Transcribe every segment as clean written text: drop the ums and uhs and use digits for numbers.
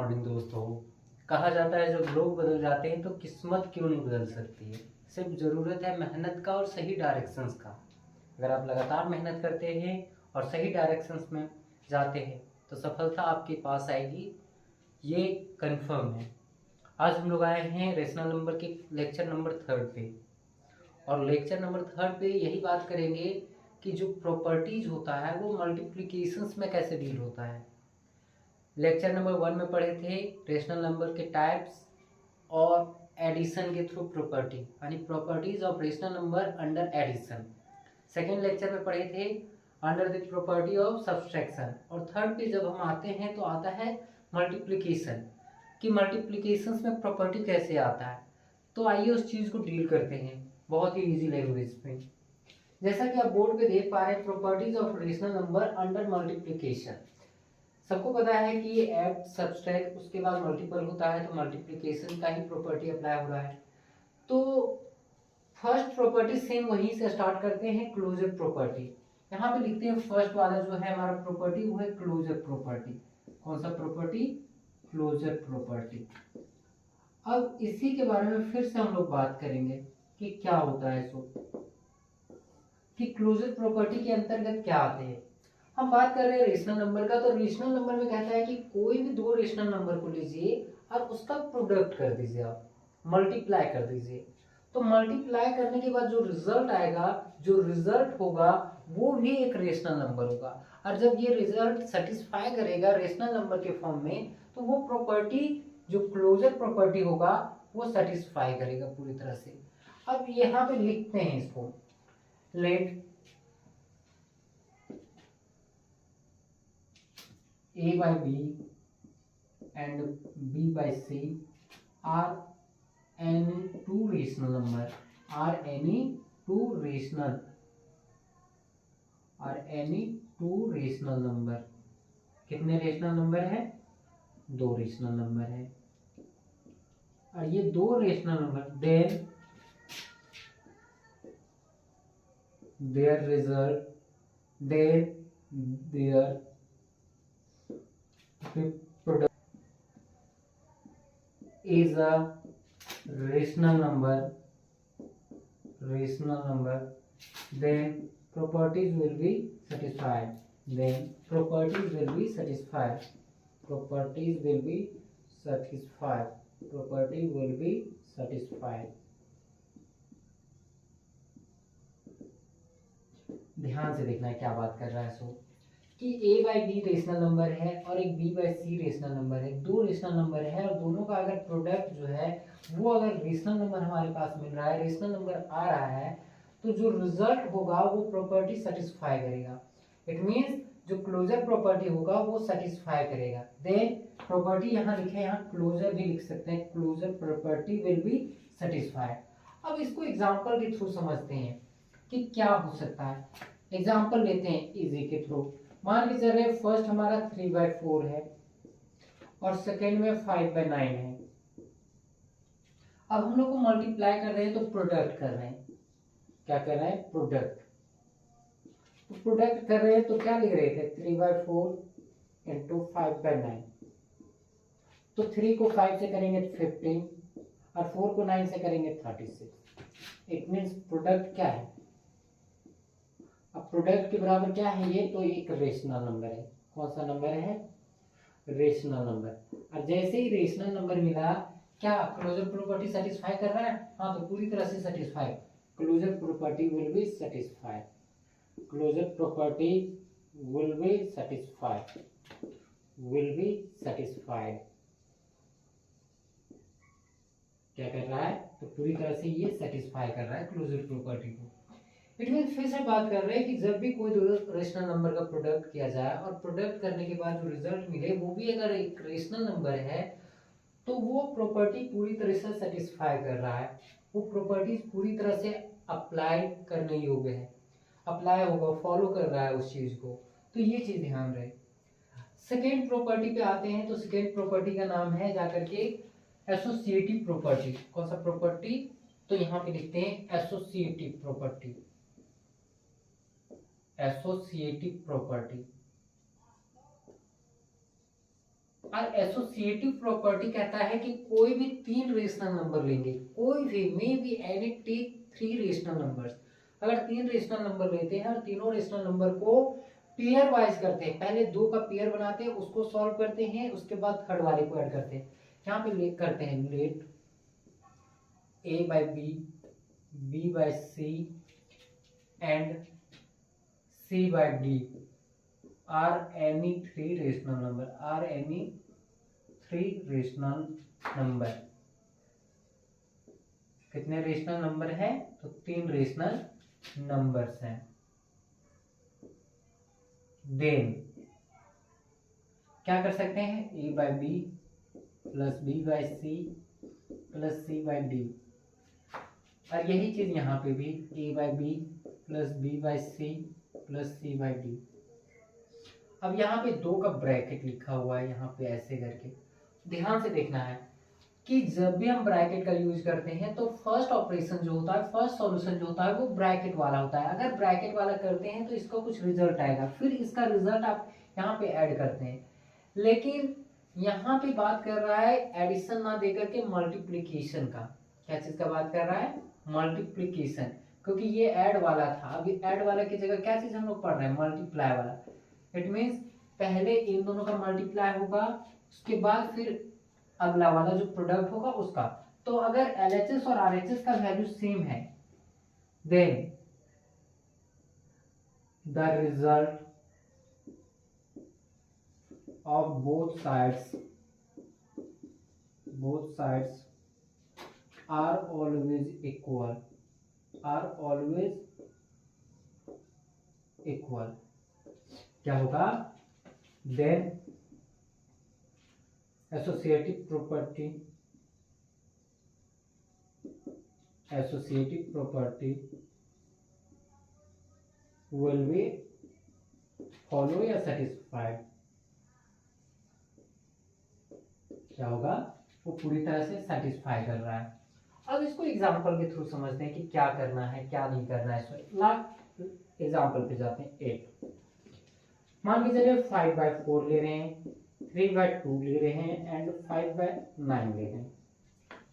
Morning दोस्तों। कहा जाता है जब लोग बदल जाते हैं तो किस्मत क्यों नहीं बदल सकती है। सिर्फ ज़रूरत है मेहनत का और सही डायरेक्शंस का। अगर आप लगातार मेहनत करते हैं और सही डायरेक्शंस में जाते हैं तो सफलता आपके पास आएगी, ये कंफर्म है। आज हम लोग आए हैं रेशनल नंबर के लेक्चर नंबर 3 पे, और लेक्चर नंबर 3 पे यही बात करेंगे कि जो प्रॉपर्टीज होता है वो मल्टीप्लिकेशंस में कैसे डील होता है। लेक्चर नंबर 1 में पढ़े थे रेशनल नंबर के टाइप्स और एडिशन के थ्रू प्रॉपर्टी, यानी properties of rational number under addition. Second lecture में पढ़े थे under the property of subtraction. और थर्ड पे जब हम आते हैं तो आता है मल्टीप्लिकेशन, कि मल्टीप्लिकेशंस में प्रॉपर्टी कैसे आता है। तो आइए उस चीज़ को डील करते हैं बहुत ही ईजी लैंग्वेज में। जैसा कि आप बोर्ड पे देख पा रहे हैं, properties of rational number under multiplication. सबको पता है कि ये ऐड सब्सट्रैक्ट उसके बाद मल्टीपल होता है तो मल्टीप्लिकेशन का ही प्रॉपर्टी अप्लाई हो रहा है। तो फर्स्ट प्रॉपर्टी सेम वहीं से स्टार्ट करते हैं, क्लोजर प्रॉपर्टी। यहाँ पे लिखते हैं फर्स्ट वाला जो है हमारा प्रॉपर्टी वो है क्लोजर प्रॉपर्टी। कौन सा प्रॉपर्टी? Closure property. अब इसी के बारे में फिर से हम लोग बात करेंगे कि क्या होता है सो, कि क्लोजर प्रॉपर्टी के अंतर्गत क्या आते हैं। हम बात कर रहे हैं रेशनल नंबर का, तो रेशनल नंबर में कहता है कि कोई भी दो रेशनल नंबर को लीजिए और उसका प्रोडक्ट कर दीजिए, आप मल्टीप्लाई कर दीजिए। तो मल्टीप्लाई करने के बाद जो रिजल्ट आएगा, जो रिजल्ट होगा वो भी एक रेशनल नंबर होगा। और जब ये रिजल्ट सेटिस्फाई करेगा रेशनल नंबर के फॉर्म में, तो वो प्रॉपर्टी जो क्लोजर प्रॉपर्टी होगा वो सेटिस्फाई करेगा पूरी तरह से। अब यहाँ पे लिखते हैं इसको, late A by B and B by C are any two rational number, are any two rational number। कितने रेशनल नंबर है? दो रेशनल नंबर है। और ये दो rational number, then their product is a rational number, then properties will be satisfied, properties will be satisfied। ध्यान से देखना है क्या बात कर रहा है सो, कि a by B rational number है और एक b by C rational number है। दो रेशनल नंबर है और दोनों का अगर प्रोडक्ट जो है वो अगर रेशनल नंबर हमारे पास मिल रहा है, रेशनल नंबर आ रहा है, तो जो रिजल्ट होगा वो प्रॉपर्टी सेटिस्फाई करेगा। इट मीन्स जो क्लोजर प्रॉपर्टी होगा वो सेटिस्फाई करेगा। देन प्रॉपर्टी यहाँ लिखे, यहाँ क्लोजर भी लिख सकते हैं, closure property will be satisfied. अब इसको एग्जांपल के थ्रू समझते हैं कि क्या हो सकता है। एग्जांपल लेते हैं इजी के थ्रू। मान के चल रहे फर्स्ट हमारा 3/4 है और सेकेंड में 5/9 है। अब हम लोग को मल्टीप्लाई कर रहे हैं तो प्रोडक्ट कर रहे हैं। क्या कर रहे हैं? प्रोडक्ट। तो प्रोडक्ट कर रहे हैं तो क्या लिख रहे थे? 3/4 इंटू 5/9। तो 3 को 5 से करेंगे तो 15 और 4 को 9 से करेंगे 36। इट मीन्स प्रोडक्ट क्या है? अब प्रोडक्ट के बराबर क्या है ये? तो एक रेशनल नंबर है। कौन सा नंबर है? Rational number. और जैसे ही रेशनल नंबर मिला, क्या क्लोजर प्रॉपर्टी सेटिस्फाई कर रहा है? हाँ, तो पूरी तरह से satisfy. Closure property will be satisfied. क्या कर रहा है? तो पूरी तरह से ये सेटिस्फाई कर रहा है क्लोजर प्रॉपर्टी को। इट मीन फिर से बात कर रहे हैं कि जब भी कोई दो रेशनल नंबर का प्रोडक्ट किया जाए और प्रोडक्ट करने के बाद जो रिजल्ट मिले वो भी अगर एक रेशनल नंबर है, तो वो प्रॉपर्टी पूरी तरह से सेटिस्फाई कर रहा है। वो प्रॉपर्टी पूरी तरह से अप्लाई करने योग्य है, अप्लाई होगा, फॉलो कर रहा है उस चीज को। तो ये चीज ध्यान रहे। सेकेंड प्रॉपर्टी पे आते हैं, तो सेकेंड प्रॉपर्टी का नाम है जाकर के एसोसिएटिव प्रॉपर्टी। कौन सा प्रॉपर्टी? तो यहाँ पे लिखते हैं एसोसिएटिव प्रॉपर्टी। एसोसिएटिव प्रॉपर्टी और एसोसिएटिव प्रॉपर्टी कहता है कि कोई भी तीन रेशनल नंबर लेंगे, कोई भी may be any three rational numbers, अगर तीन रेशनल नंबर लेते हैं और तीनों रेशनल नंबर को पेयर वाइज करते हैं, पहले दो का पेयर बनाते हैं, उसको सॉल्व करते हैं, उसके बाद थर्ड वाले को ऐड करते हैं। यहाँ पे करते हैं let A by B, B by C and C by D are any three rational number, are any three rational number. कितने रेशनल नंबर हैं? तो तीन रेशनल नंबर्स हैं। देन क्या कर सकते हैं? A by B plus B by C plus C by D, और यही चीज यहाँ पे भी A by B plus B by C plus C by D. अब यहाँ पे दो का ब्रैकेट लिखा हुआ है, यहाँ पे ऐसे करके ध्यान से देखना है कि जब भी हम ब्रैकेट का यूज करते हैं तो फर्स्ट ऑपरेशन जो होता है, फर्स्ट सॉल्यूशन जो होता है वो ब्रैकेट वाला होता है। अगर ब्रैकेट वाला करते हैं तो इसका कुछ रिजल्ट आएगा, फिर इसका रिजल्ट आप यहाँ पे ऐड करते हैं। लेकिन यहाँ पे बात कर रहा है एडिशन ना देकर के मल्टीप्लीकेशन का। क्या चीज का बात कर रहा है? मल्टीप्लीकेशन, क्योंकि ये ऐड वाला था। अभी ऐड वाला की जगह क्या चीज हम लोग पढ़ रहे हैं? मल्टीप्लाई वाला। इट मीन्स पहले इन दोनों का मल्टीप्लाई होगा, उसके बाद फिर अगला वाला जो प्रोडक्ट होगा उसका। तो अगर LHS और RHS का वैल्यू सेम है, then the result of both sides are always equal, are always equal. क्या होगा? Then associative property will be follow या satisfied। क्या होगा? वो पूरी तरह से सेटिस्फाई कर रहा है। अब इसको एग्जांपल के थ्रू समझते हैं कि क्या करना है क्या नहीं करना है। इसमें एग्जांपल पे जाते हैं। 8 मान के चलिए 5/4 ले रहे हैं, 3/2 ले रहे हैं एंड 5/9 ले रहे हैं।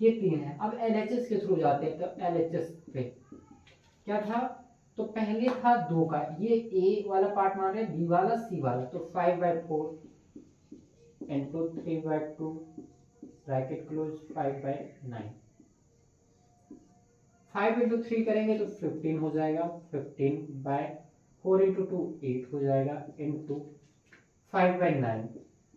ये तीन है। अब LHS के थ्रू जाते हैं। तो LHS पे क्या था? तो पहले था दो का, ये A वाला पार्ट मान रहे हैं, B वाला C वाला। तो 5/4 इंटू 3/2 ब्रैकेट क्लोज 5/9। 5 इंटू 3 करेंगे तो 15 हो जाएगा। 15/4 इंटू 2 8 हो जाएगा इंटू 5/9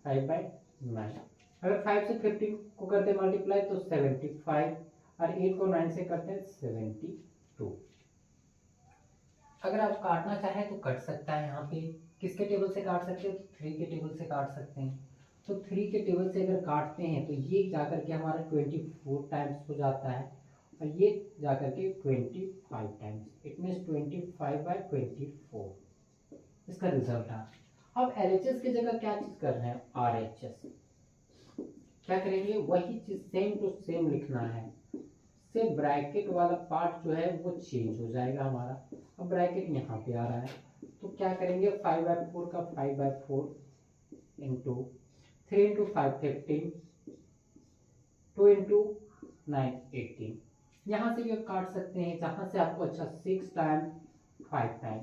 5/9। अगर 5 से 15 को करते हैं मल्टीप्लाई तो 75, और 8 को 9 से करते हैं 72। अगर आप काटना चाहें तो कट सकता है। यहाँ पे किसके टेबल से काट सकते हैं? तो 3 के टेबल से काट सकते हैं। तो 3 के टेबल से अगर काटते हैं तो ये जाकर के हमारा 24 टाइम्स हो जाता है, और ये जाकर के 25 टाइम्स। इट मीन्स 25/24 इसका रिजल्ट है। अब LHS की जगह क्या चीज कर रहे हैं? RHS क्या करेंगे? वही चीज सेम टू सेम लिखना है। से ब्रैकेट वाला पार्ट जो है वो चेंज हो जाएगा हमारा। अब ब्रैकेट यहाँ पे आ रहा है तो क्या करेंगे? 5/4 का 5/4 इंटू 3 इंटू 5 15, 2 इंटू 9 18। यहाँ से भी आप काट सकते हैं जहाँ से आपको अच्छा। 6 time 5 time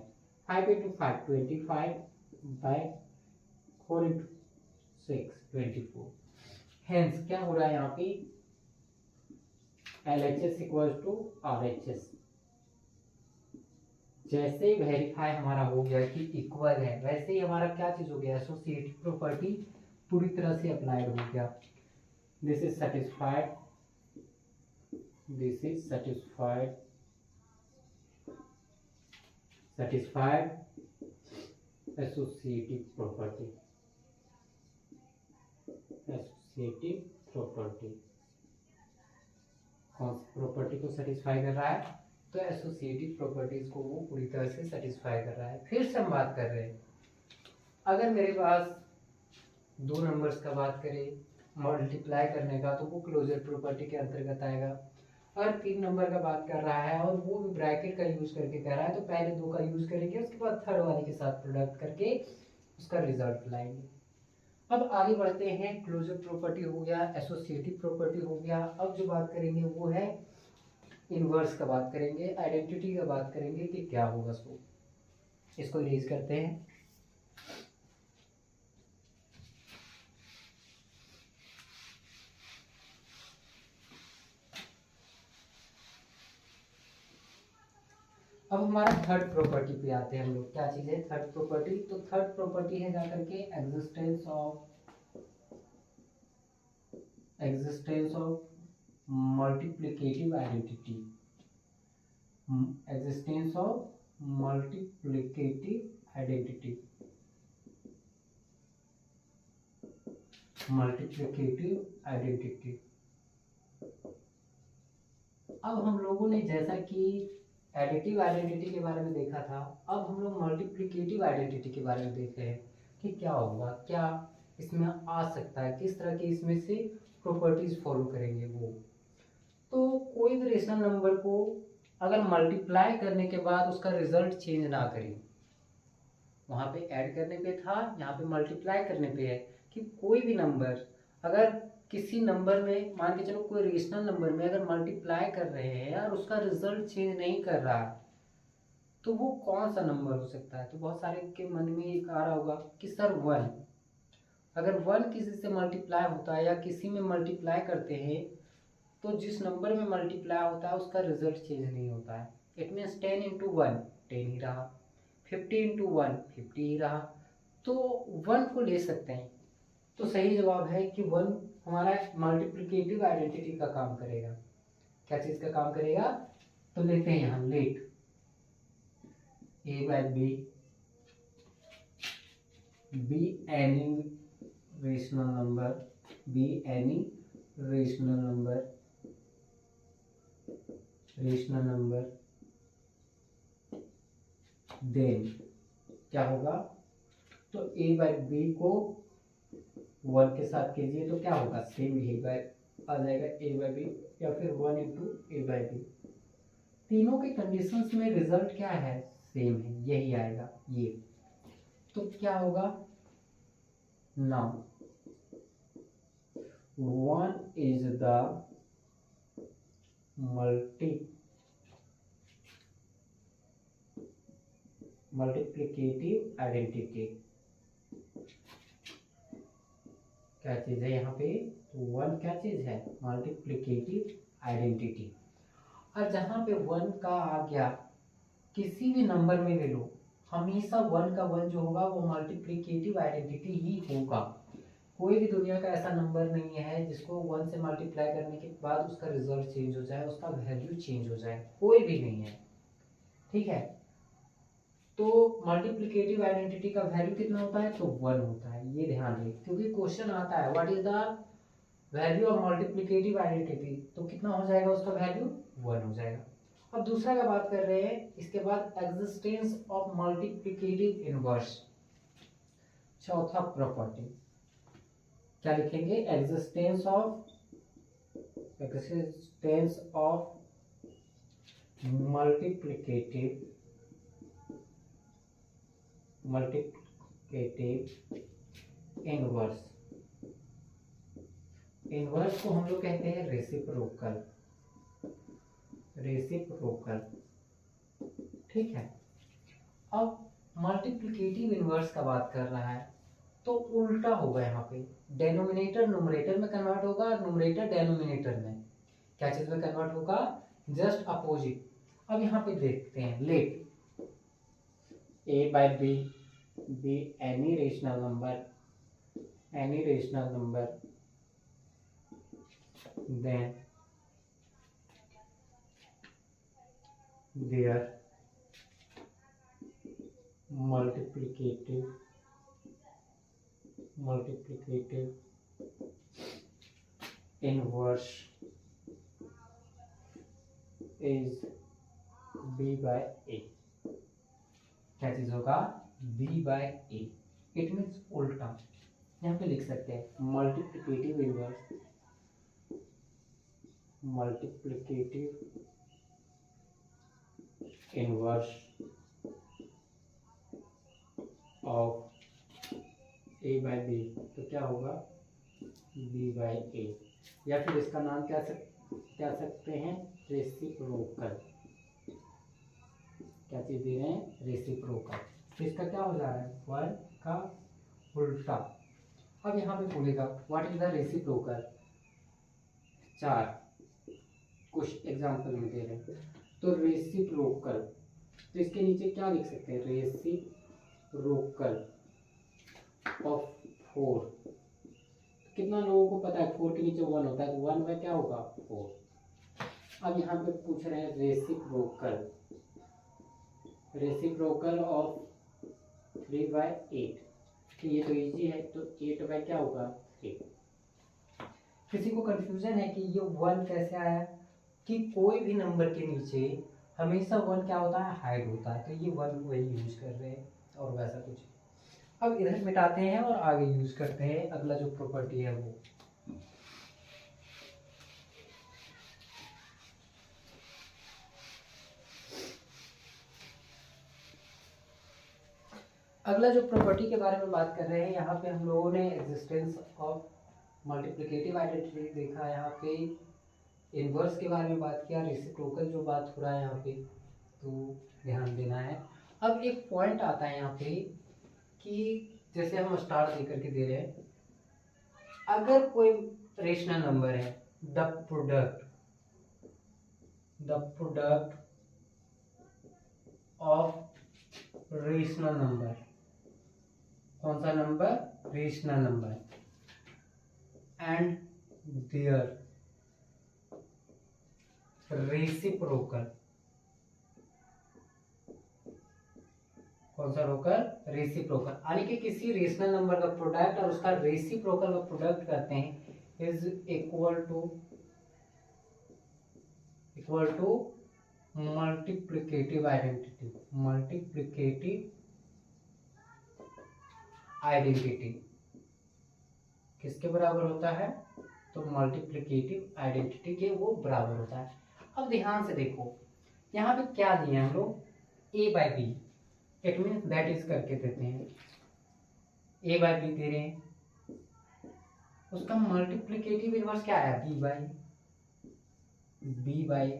5 into 5 25/4 into 6 24। Hence क्या हो रहा है यहाँ पे? LHS equal to RHS। जैसे ही वेरीफाई हमारा हो गया कि इक्वल है, वैसे ही हमारा क्या चीज हो गया? एसोसिएटिव प्रॉपर्टी पूरी तरह से अप्लाइड हो गया। This is satisfied, this is satisfied, satisfied associative property, associative property. कौन सी प्रॉपर्टी को सेटिस्फाई कर रहा है? तो एसोसिएटिव प्रॉपर्टीज को वो पूरी तरह से सेटिस्फाई कर रहा है। फिर से हम बात कर रहे हैं, अगर मेरे पास दो नंबर्स का बात करें मल्टीप्लाई करने का तो वो क्लोजर प्रॉपर्टी के अंतर्गत आएगा। अगर 3 नंबर का बात कर रहा है और वो भी ब्रैकेट का यूज करके कर रहा है तो पहले दो का यूज करेंगे, उसके बाद थर्ड वाले के साथ प्रोडक्ट करके उसका रिजल्ट लाएंगे। अब आगे बढ़ते हैं, क्लोजर प्रॉपर्टी हो गया, एसोसिएटिव प्रॉपर्टी हो गया। अब जो बात करेंगे वो है इनवर्स का बात करेंगे, आइडेंटिटी का बात करेंगे कि क्या होगा। सो इसको इरेज करते हैं। अब हमारा थर्ड प्रॉपर्टी पे आते हैं हम लोग। क्या चीज है थर्ड प्रॉपर्टी? तो थर्ड प्रॉपर्टी है जाकर के existence of multiplicative identity. Existence of multiplicative identity, multiplicative identity. अब हम लोगों ने जैसा कि एडिटिव आइडेंटिटी के बारे में देखा था, अब हम लोग मल्टीप्लिकेटिव आइडेंटिटी के बारे में देख रहे हैं कि क्या होगा, क्या इसमें आ सकता है, किस तरह के इसमें से प्रॉपर्टीज फॉलो करेंगे वो। तो कोई भी रेशनल नंबर को अगर मल्टीप्लाई करने के बाद उसका रिजल्ट चेंज ना करें, वहां पे ऐड करने पे था, यहाँ पे मल्टीप्लाई करने पे है कि कोई भी नंबर अगर किसी नंबर में मान के चलो कोई रेशनल नंबर में अगर मल्टीप्लाई कर रहे हैं और उसका रिजल्ट चेंज नहीं कर रहा, तो वो कौन सा नंबर हो सकता है? तो बहुत सारे के मन में एक आ रहा होगा कि सर वन, अगर वन किसी से मल्टीप्लाई होता है या किसी में मल्टीप्लाई करते हैं तो जिस नंबर में मल्टीप्लाई होता है उसका रिजल्ट चेंज नहीं होता है। इट मीन्स 10 इंटू वन 10 ही रहा, 50 इंटू वन 50 ही रहा, तो वन को ले सकते हैं। तो सही जवाब है कि वन हमारा मल्टीप्लिकेटिव आइडेंटिटी का काम करेगा। क्या चीज का काम करेगा? तो लेते हैं यहाँ let A by B any rational number, B any rational number then क्या होगा? तो ए बाय बी को वन के साथ कीजिए तो क्या होगा? सेम ए बाय आ जाएगा ए बाय बी, या फिर one into A by B. तीनों के कंडीशंस में रिजल्ट क्या है? सेम है, यही आएगा ये। तो क्या होगा? Now one is the multiplicative identity. क्या चीज है यहाँ पे? वन क्या चीज है? Multiplicative identity. और जहां पे वन का आ गया किसी भी नंबर में ले लो, हमेशा वन का वन जो होगा वो मल्टीप्लिकेटिव आइडेंटिटी ही होगा। कोई भी दुनिया का ऐसा नंबर नहीं है जिसको वन से मल्टीप्लाई करने के बाद उसका रिजल्ट चेंज हो जाए, उसका वैल्यू चेंज हो जाए, कोई भी नहीं है। ठीक है, तो मल्टीप्लिकेटिव आइडेंटिटी का वैल्यू कितना होता है? तो वन होता है, ये ध्यान दें, क्योंकि क्वेश्चन आता है what is the value of multiplicative identity, तो कितना हो जाएगा उसका वैल्यू? वन हो जाएगा। अब दूसरा का बात कर रहे हैं, इसके बाद एग्जिस्टेंस ऑफ मल्टीप्लिकेटिव इनवर्स। चौथा प्रॉपर्टी क्या लिखेंगे? Existence of multiplicative inverse. Inverse को हम लोग कहते हैं रेसिप्रोकल। ठीक है, अब मल्टीप्लिकेटिव इनवर्स का बात कर रहा है तो उल्टा होगा। यहाँ पे डेनोमिनेटर न्यूमरेटर में कन्वर्ट होगा और न्यूमरेटर डेनोमिनेटर में क्या चीज में कन्वर्ट होगा? Just opposite. अब यहाँ पे देखते हैं, let A by B any rational number then their multiplicative inverse is b by a। क्या चीज होगा? b by a। It means उल्टा। यहाँ पे लिख सकते हैं multiplicative inverse of A by B, तो क्या होगा बी बाई ए, या फिर इसका नाम क्या सकते हैं, रेसिप्रोकल। क्या चीज दे रहे हैं, रेसिप्रोकल। तो इसका क्या हो जा रहा है, 1 का उल्टा। अब यहाँ पे बोलेगा व्हाट इज द रेसिप्रोकल, 4 कुछ एग्जाम्पल में दे रहे हैं। तो रेसिप्रोकल, तो इसके नीचे क्या लिख सकते हैं, रेसिप्रोकल ऑफ 4। कितना लोगों को पता है 4 के नीचे 1 होता है, तो 1 में क्या होगा 4। अब यहाँ पे पूछ रहे हैं रेसिप्रोकल ऑफ 3/8, तो ये तो इजी है, तो 8 बाय क्या होगा 3। किसी को कंफ्यूजन है कि ये 1 कैसे आया, कि कोई भी नंबर के नीचे हमेशा 1 क्या होता है, हाइड होता है, तो ये 1 वही यूज कर रहे हैं और वैसा कुछ। अब इधर मिटाते हैं और आगे यूज करते हैं अगला जो प्रॉपर्टी है वो। अगला जो प्रॉपर्टी के बारे में बात कर रहे हैं, यहाँ पे हम लोगों ने एग्जिस्टेंस ऑफ मल्टीप्लिकेटिव आइडेंटिटी देखा, यहाँ पे इनवर्स के बारे में बात किया, रेसिप्रोकल जो बात हो रहा है यहाँ पे, तो ध्यान देना है। अब एक पॉइंट आता है यहाँ पे कि जैसे हम स्टार दे करके दे रहे हैं, अगर कोई रेशनल नंबर है, the product of rational number, कौन सा number, rational number, and there reciprocal, कौन सा रोकर, रेसिप्रोकल, यानी कि किसी रेशनल नंबर का प्रोडक्ट और उसका रेसिप्रोकल का प्रोडक्ट करते हैं, is equal to multiplicative identity किसके बराबर होता है, तो मल्टीप्लिकेटिव आइडेंटिटी के वो बराबर होता है। अब ध्यान से देखो, यहाँ पे क्या दिए हम लोग, a by B, it means that is करके देते हैं, a बाई बी दे रहे हैं, उसका मल्टीप्लिकेटिव इनवर्स क्या है, b बाई।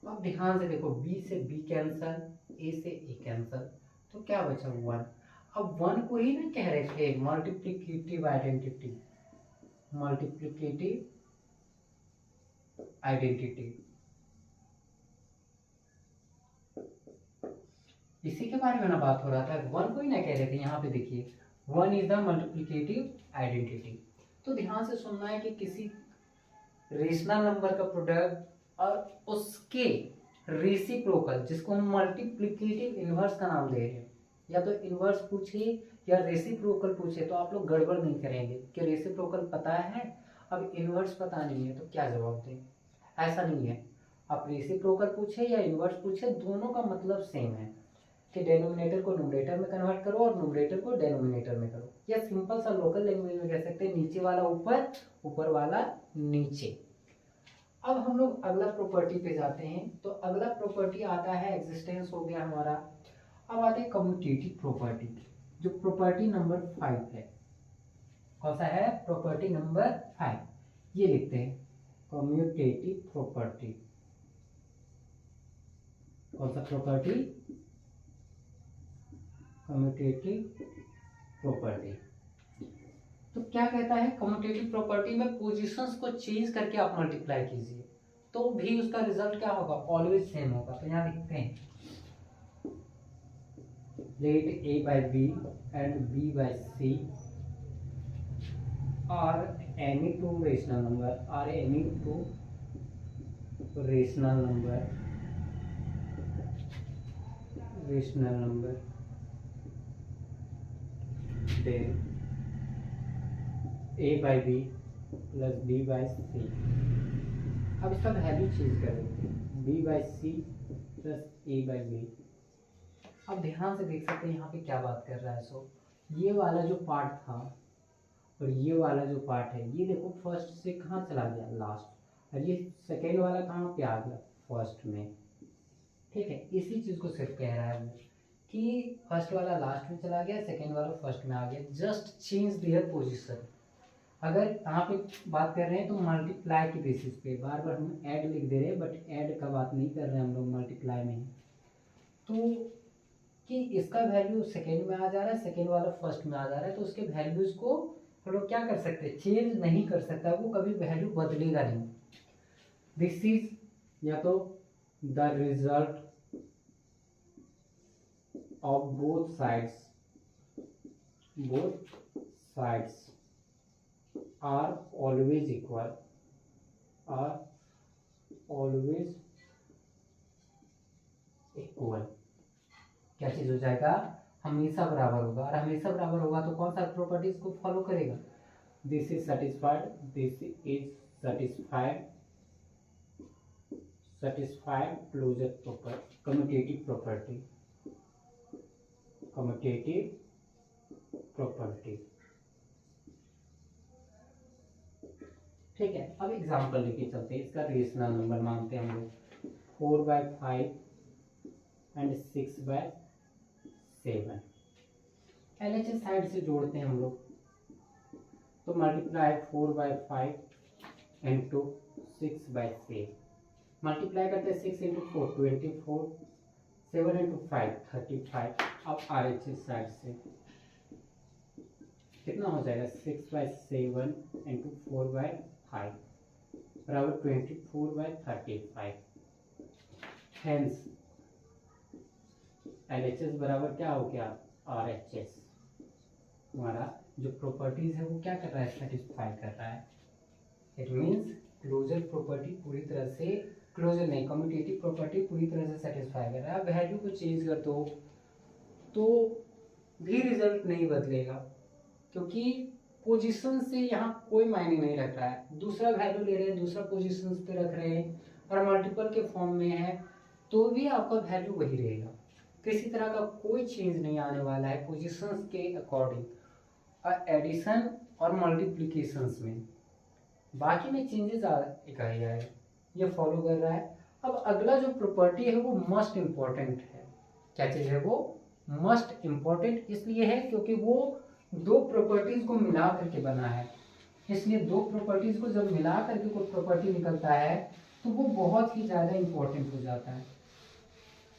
अब ध्यान से देखो, b से b कैंसल, a से a कैंसल, तो क्या बचा 1। अब 1 को ही ना कह रहे थे मल्टीप्लिकेटिव आइडेंटिटी, इसी के बारे में ना बात हो रहा था, 1 को ही ना कह रहे थे। यहाँ पे देखिए 1 इज द मल्टीप्लिकेटिव आइडेंटिटी। तो ध्यान से सुनना है कि किसी रेशनल नंबर का प्रोडक्ट और उसके रेसिप्रोकल, जिसको हम मल्टीप्लिकेटिव इनवर्स का नाम दे रहे हैं, या तो इनवर्स पूछे या रेसिप्रोकल पूछे तो आप लोग गड़बड़ नहीं करेंगे कि रेसिप्रोकल पता है अब इनवर्स पता नहीं है तो क्या जवाब दें, ऐसा नहीं है। आप रेसिप्रोकल पूछे या इनवर्स पूछे, दोनों का मतलब सेम है कि डेनोमिनेटर को न्यूमरेटर में कन्वर्ट करो और न्यूमरेटर को डेनोमिनेटर में करो, या सिंपल सा लोकल लैंग्वेज में कह सकते हैं नीचे वाला ऊपर, ऊपर वाला नीचे। अब हम लोग अगला प्रॉपर्टी पे जाते हैं, तो अगला प्रॉपर्टी आता है, एग्जिस्टेंस हो गया हमारा। अब आते हैं कम्यूटेटिव प्रॉपर्टी, जो प्रॉपर्टी नंबर 5 है। कौन सा है, प्रॉपर्टी नंबर 5, ये लिखते हैं कम्यूटेटिव प्रॉपर्टी। कौन सा प्रॉपर्टी, कम्यूटेटिव प्रॉपर्टी। तो क्या कहता है, कम्यूटेटिव प्रॉपर्टी में पोजीशंस को चेंज करके आप मल्टीप्लाई कीजिए तो भी उसका रिजल्ट क्या होगा, ऑलवेज सेम होगा। तो यहाँ लिखते हैं late a by b and b by c are any two rational number, then a by b plus b by c। अब इसका वैल्यू चेंज कर देते हैं, b by c plus a by b। अब ध्यान से देख सकते हैं यहाँ पे क्या बात कर रहा है। सो ये वाला जो पार्ट था और ये वाला जो पार्ट है, ये देखो फर्स्ट से कहाँ चला गया, लास्ट, और ये सेकेंड वाला कहाँ पे आ गया, फर्स्ट में। ठीक है, इसी चीज को सिर्फ कह रहा है वो कि फर्स्ट वाला लास्ट में चला गया, सेकेंड वाला फर्स्ट में आ गया, जस्ट चेंज देयर पोजीशन। अगर यहाँ पे बात कर रहे हैं तो मल्टीप्लाई के बेसिस पे, बार बार हम ऐड लिख दे रहे हैं बट ऐड का बात नहीं कर रहे हैं हम लोग, मल्टीप्लाई में है। तो कि इसका वैल्यू सेकेंड में आ जा रहा है, सेकेंड वाला फर्स्ट में आ जा रहा है, तो उसके वैल्यूज को हम लोग क्या कर सकते हैं, चेंज नहीं कर सकता, वो कभी वैल्यू बदलेगा नहीं। दिस इज या तो the result of both sides are always equal, are always equal। क्या चीज हो जाएगा, हमेशा बराबर होगा, और हमेशा बराबर होगा तो कौन सा प्रॉपर्टीज को फॉलो करेगा, this is satisfied, this is satisfied, satisfied closure property, commutative property, commutative property. ठीक है, अब एग्जांपल लेके चलते हैं, इसका रेशनल नंबर मानते हैं हम लोग 4/5 एंड 6/7। LHS साइड से जोड़ते हैं हम लोग, तो मल्टीप्लाई 4/5 इंटू 6/7, मल्टीप्लाई करते हैं 6 इंटू 4 24, 7 इंटू 5 35। अब RHS साइड से कितना हो जाएगा, 6/7 इंटू 4/5 बराबर 24/35। हेंस LHS बराबर क्या हो गया, RHS। हमारा जो प्रॉपर्टीज है वो क्या कर रहा है, सेटिस्फाई कर रहा है। इट मीन्स क्लोजर प्रॉपर्टी पूरी तरह से, क्लोजर नहीं, कम्यूटेटिव प्रॉपर्टी पूरी तरह से सेटिस्फाई कर रहा है। वैल्यू को चेंज कर दो तो भी रिजल्ट नहीं बदलेगा, क्योंकि पोजीशन से यहाँ कोई मायने नहीं रख रहा है। दूसरा वैल्यू ले रहे हैं, दूसरा पोजीशन पे रख रहे हैं और मल्टीपल के फॉर्म में है तो भी आपका वैल्यू वही रहेगा, किसी तरह का कोई चेंज नहीं आने वाला है पोजीशंस के अकॉर्डिंग, एडिशन और मल्टीप्लिकेशंस में। बाकी में चेंजेस इकाई आएगा, ये फॉलो कर रहा है। अब अगला जो प्रॉपर्टी है वो मस्ट इम्पॉर्टेंट है। क्या चीज़ है वो, मस्ट इम्पॉर्टेंट इसलिए है क्योंकि वो दो प्रॉपर्टीज को मिला करके बना है, इसलिए दो प्रॉपर्टीज को जब मिला करके कोई प्रॉपर्टी निकलता है तो वो बहुत ही ज़्यादा इम्पोर्टेंट हो जाता है।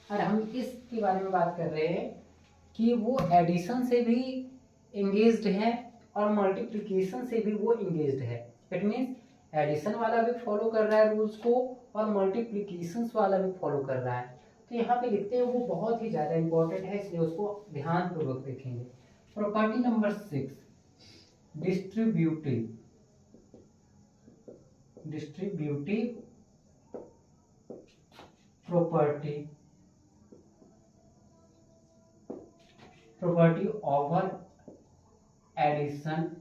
और हम इसके बारे में बात कर रहे हैं कि वो एडिशन से भी एंगेज्ड है और मल्टीप्लिकेशन से भी वो एंगेज्ड है। इट मीन्स एडिशन वाला भी फॉलो कर रहा है रूल्स को और मल्टीप्लिकेशन वाला भी फॉलो कर रहा है। तो यहाँ पे लिखते हैं वो बहुत ही ज़्यादा इंपॉर्टेंट है, इसलिए उसको ध्यानपूर्वक देखेंगे। Property number 6, distributive property over addition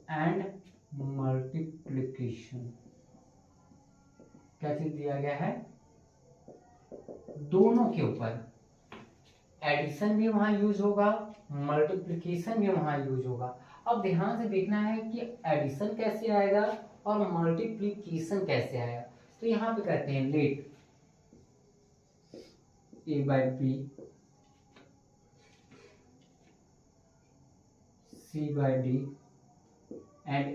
and multiplication. क्या चीज दिया गया है, दोनों के ऊपर एडिशन भी वहां यूज होगा, मल्टीप्लिकेशन भी वहां यूज होगा। अब ध्यान से देखना है कि एडिशन कैसे आएगा और मल्टीप्लिकेशन कैसे आएगा। तो यहाँ पे कहते हैं late A/B C/D and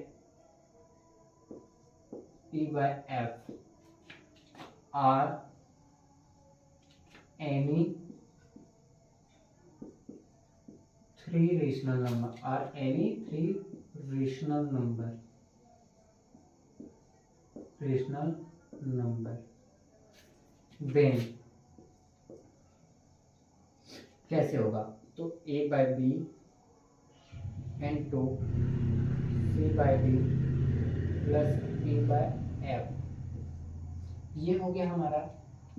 E/F are any three rational number, then कैसे होगा, तो A/B into C/D plus E/F, ये हो गया हमारा।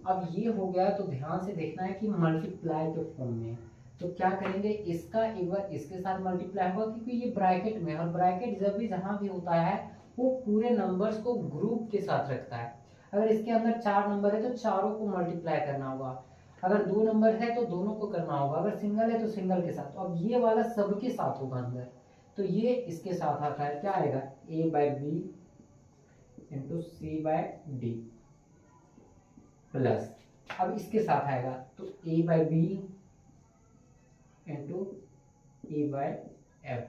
अब ये हो गया तो ध्यान से देखना है कि मल्टीप्लाई के फॉर्म में, तो क्या करेंगे, इसका एक बार इसके साथ मल्टीप्लाई होगा क्योंकि ये ब्रैकेट में है, और ब्रैकेट जब भी जहां भी होता है वो पूरे नंबर्स को ग्रुप के साथ रखता है। अगर इसके अंदर 4 नंबर है तो चारों को मल्टीप्लाई करना होगा, अगर 2 नंबर है तो दोनों को करना होगा, अगर सिंगल है तो सिंगल के साथ। तो अब ये वाला सबके साथ होगा अंदर, तो ये इसके साथ आता है, क्या आएगा, A/B into C/D प्लस अब इसके साथ आएगा तो A by B into A by F.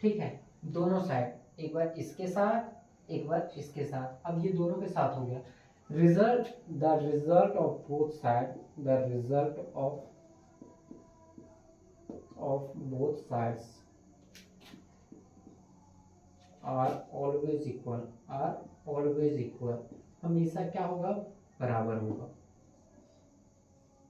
ठीक है, दोनों साइड, एक बार इसके साथ एक बार इसके साथ। अब ये दोनों के साथ हो गया। Result, the result of both side, the result of both sides are always equal, are always equal, हमेशा क्या होगा, बराबर होगा।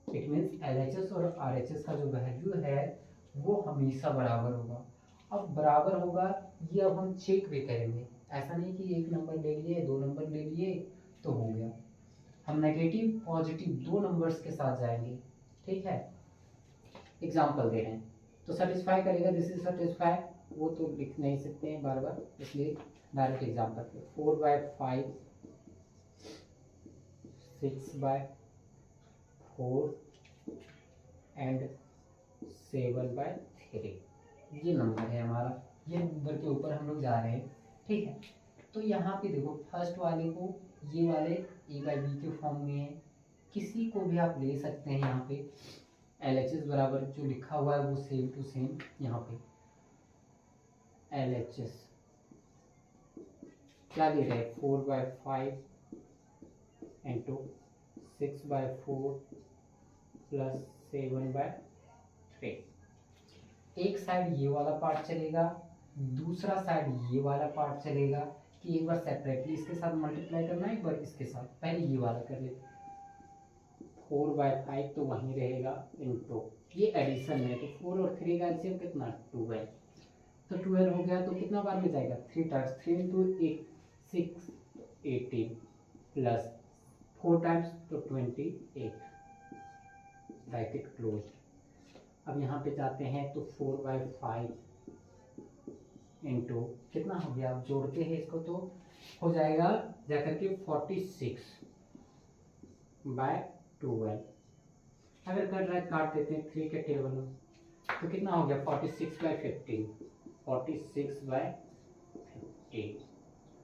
इट मीन्स LHS और RHS का जो वैल्यू है वो हमेशा बराबर होगा। अब बराबर होगा ये अब हम चेक भी करेंगे, ऐसा नहीं कि एक नंबर ले लिए, दो नंबर ले लिए तो हो गया। हम नेगेटिव पॉजिटिव दो नंबर्स के साथ जाएंगे। ठीक है, एग्जाम्पल दे रहे हैं तो सेटिस्फाई करेगा, दिस इज सेटिस्फाई, वो तो लिख नहीं सकते हैं बार बार, इसलिए डायरेक्ट एग्जाम्पल पे 4/5, 6/4 एंड 7/3, ये नंबर है हमारा, ये नंबर के ऊपर हम लोग जा रहे हैं। ठीक है, तो यहाँ पे देखो फर्स्ट वाले को ये वाले ए बाई बी के फॉर्म में है, किसी को भी आप ले सकते हैं। यहाँ पे LHS बराबर जो लिखा हुआ है वो सेम टू सेम यहाँ पे LHS क्या ले रहे हैं, 4/5 इंटू 6/4 प्लस 7/3। एक साइड ये वाला पार्ट चलेगा, दूसरा साइड ये वाला पार्ट चलेगा, कि एक बार सेपरेटली इसके साथ मल्टीप्लाई करना है, एक बार इसके साथ, पहले ये वाला कर लेते। 4/5 तो वहीं रहेगा इंटू, ये एडिशन है तो 4 और 3 का एलसीएम कितना, 12, तो 12 हो गया तो कितना बार में जाएगा, 3 टाइम्स, 3 इंटू 8 6 18 प्लस 4 टाइम्स तो 28, ब्रैकेट क्लोज। अब यहाँ पे जाते हैं तो 4/5 इंटू कितना हो गया, अब जोड़ते हैं इसको तो हो जाएगा जाकर के 46/12। अगर कट रहा है काट देते हैं 3 के टेबल में, तो कितना हो गया 46/15, 46/15।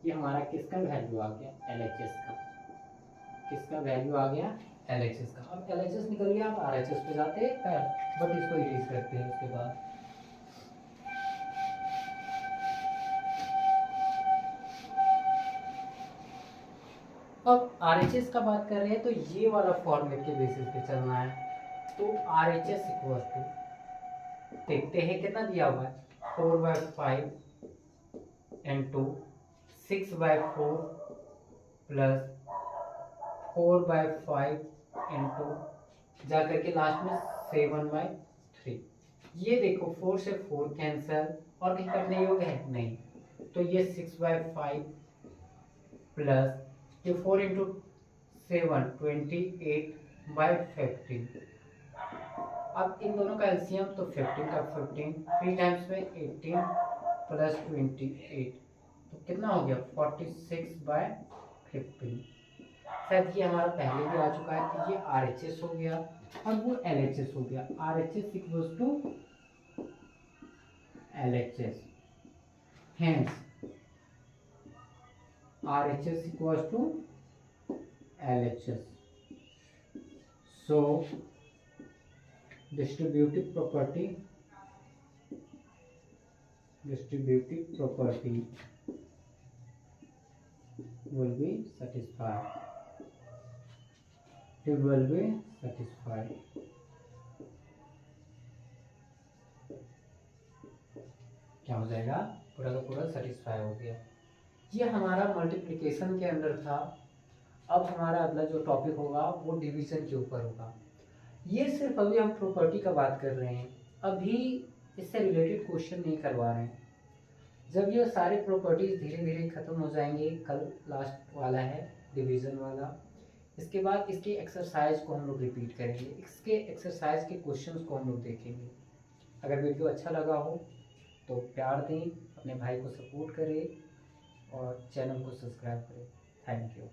ये हमारा किसका वैल्यू आ गया, LHS का, किसका वैल्यू आ गया, LHS का। अब LHS निकल गया, आप RHS पे जाते हैं बट इसको इरेज करते हैं उसके बाद। अब RHS का बात कर रहे हैं तो ये वाला फॉर्मेट के बेसिस पे चलना है। तो RHS इक्वल टू, देखते हैं कितना दिया हुआ है, 4/5 इंटू 6/4 प्लस 4/5 इंटू जाकर के लास्ट में 7/3। ये देखो 4 से 4 कैंसल, और कहीं कटने योग्य है नहीं, तो ये 6/5 प्लस ये 4 इंटू 7 28/15। अब इन दोनों का एलसीएम तो 15 का 15, 3 टाइम्स में 18 प्लस 28, तो कितना हो गया 46/15। शायद ये हमारा पहले भी आ चुका है, तो ये RHS हो गया, अब वो LHS हो गया। RHS equals to LHS, hence RHS equals to LHS. So distributive property will be satisfied. It will be satisfied. क्या हो जाएगा, पूरा का पूरा सेटिस्फाई हो गया। ये हमारा मल्टीप्लिकेशन के अंदर था। अब हमारा अगला जो टॉपिक होगा वो डिवीजन के ऊपर होगा। ये सिर्फ अभी हम प्रॉपर्टी का बात कर रहे हैं, अभी इससे रिलेटेड क्वेश्चन नहीं करवा रहे हैं। जब ये सारे प्रॉपर्टीज धीरे धीरे खत्म हो जाएंगे, कल लास्ट वाला है डिवीजन वाला, इसके बाद इसके एक्सरसाइज को हम लोग रिपीट करेंगे, इसके एक्सरसाइज के क्वेश्चंस को हम लोग देखेंगे। अगर वीडियो अच्छा लगा हो तो प्यार दें, अपने भाई को सपोर्ट करें और चैनल को सब्सक्राइब करें। Thank you.